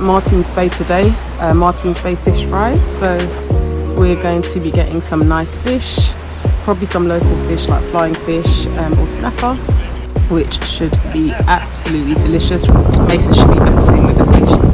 at Martin's Bay today, Martin's Bay fish fry. So we're going to be getting some nice fish, probably some local fish like flying fish or snapper, which should be absolutely delicious. Mason should be back soon with the fish.